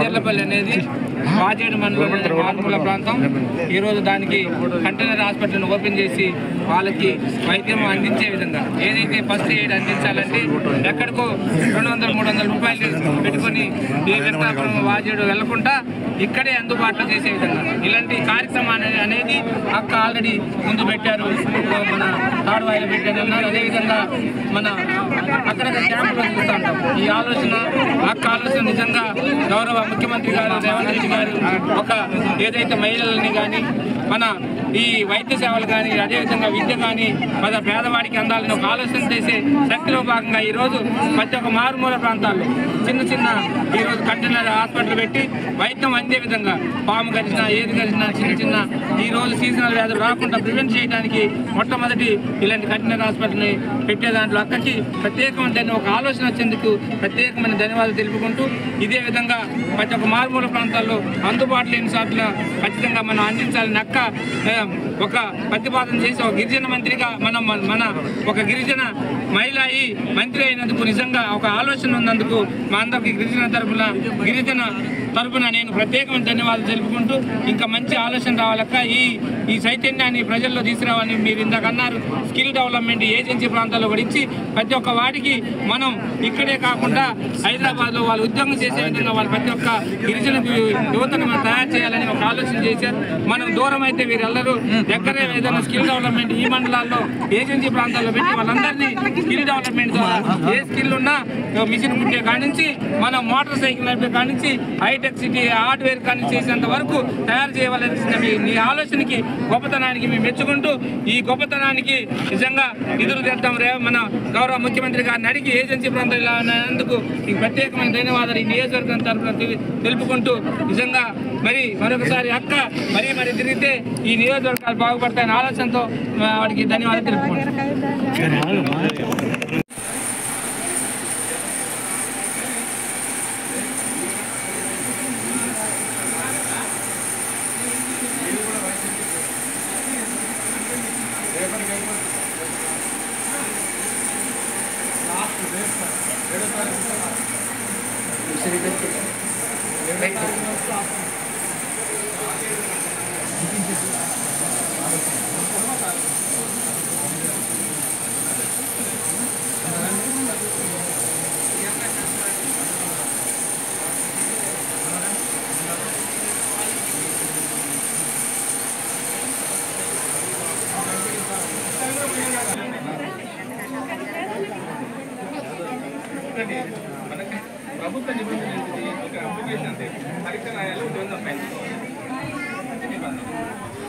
గిరిజర్లపల్లి అనేది వాజేడు మండలం మారుమూల ప్రాంతం. ఈరోజు దానికి కంటైనర్ హాస్పిటల్ని ఓపెన్ చేసి వాళ్ళకి వైద్యం అందించే విధంగా ఏదైతే ఫస్ట్ ఎయిడ్ అందించాలంటే ఎక్కడికో 200-300 రూపాయలు పెట్టుకొని ఏ వెంకటాపురం వాజేడు వెళ్లకుండా ఇక్కడే అందుబాటులో చేసే విధంగా ఇలాంటి కార్యక్రమం అనేది అక్క ఆల్రెడీ ముందు పెట్టారు. మన తాడువాయిలు పెట్టారన్నారు. అదేవిధంగా మన అక్కడక్కడ క్యాంపులో చూస్తూ ఉంటాం. ఈ ఆలోచన అక్క ఆలోచన నిజంగా గౌరవ ముఖ్యమంత్రి గారు రేవంత్ రెడ్డి గారు ఒక ఏదైతే మహిళలని కానీ మన ఈ వైద్య సేవలు కానీ అదేవిధంగా విద్య కానీ మన పేదవాడికి అందాలని ఒక ఆలోచన చేసే శక్తిలో భాగంగా ఈరోజు ప్రతి ఒక్క మారుమూల ప్రాంతాల్లో చిన్న ఈరోజు కంటైనర్ హాస్పిటల్ పెట్టి వైద్యం అందే విధంగా పాము గరిచినా ఏది గరిచినా చిన్న ఈరోజు సీజనల్ వ్యాధులు రాకుండా ప్రివెంట్ చేయడానికి మొట్టమొదటి ఇలాంటి కంటైనర్ హాస్పిటల్ని పెట్టే దాంట్లో అక్కడికి ప్రత్యేకమైన ఒక ఆలోచన వచ్చేందుకు ప్రత్యేకమైన ధన్యవాదాలు తెలుపుకుంటూ ఇదే విధంగా ప్రతి ఒక్క మారుమూల ప్రాంతాల్లో అందుబాటులో లేని చోట్ల ఖచ్చితంగా మనం అందించాలని అక్క ఒక ప్రతిపాదన చేసి ఒక గిరిజన మంత్రిగా మన ఒక గిరిజన మహిళ ఈ మంత్రి అయినందుకు నిజంగా ఒక ఆలోచన ఉన్నందుకు మా అందరికి గిరిజన తరపున నేను ప్రత్యేకమైన ధన్యవాదాలు తెలుపుకుంటూ ఇంకా మంచి ఆలోచన రావాలక్క ఈ చైతన్యాన్ని ప్రజల్లో తీసుకురావాలని మీరు ఇందాక అన్నారు. స్కిల్ డెవలప్మెంట్ ఏజెన్సీ ప్రాంతాల్లో కూడా ఇచ్చి ప్రతి ఒక్క వాటికి మనం ఇక్కడే కాకుండా హైదరాబాద్లో వాళ్ళు ఉద్యోగం చేసే విధంగా వాళ్ళు ప్రతి ఒక్క గిరిజన యువతను మనం తయారు చేయాలని ఒక ఆలోచన చేశారు. మనం దూరం అయితే వీరెల్లరూ దగ్గరే ఏదైనా స్కిల్ డెవలప్మెంట్ ఈ మండలాల్లో ఏజెన్సీ ప్రాంతాల్లో పెట్టి వాళ్ళందరినీ స్కిల్ డెవలప్మెంట్ ద్వారా ఏ స్కిల్ ఉన్నా మిషన్ కుట్టే కానించి మనం మోటార్ సైకిల్ నడిపే కానించి హైటెక్ సిటీ హార్డ్వేర్ కానీ చేసేంత వరకు తయారు చేయవలసిన మీ ఆలోచనకి గొప్పతనానికి మేము మెచ్చుకుంటూ ఈ గొప్పతనానికి నిజంగా నిధులు తెద్దాం మన గౌరవ ముఖ్యమంత్రి గారిని అడిగి ఏజెన్సీ ప్రాంతం ఇలా ఉన్నందుకు ఈ ప్రత్యేకమైన ధన్యవాదాలు ఈ నియోజకవర్గం తరఫున తెలుపుకుంటూ నిజంగా మరొకసారి అక్క మరీ తిరిగితే ఈ నియోజకవర్గాలు బాగుపడతాయని ఆలోచనతో వాడికి ధన్యవాదాలు తెలుపుకుంటాం. మనకి ప్రభుత్వ నిబంధనలు అప్లికేషన్ పరీక్ష రాయాలి నిబంధన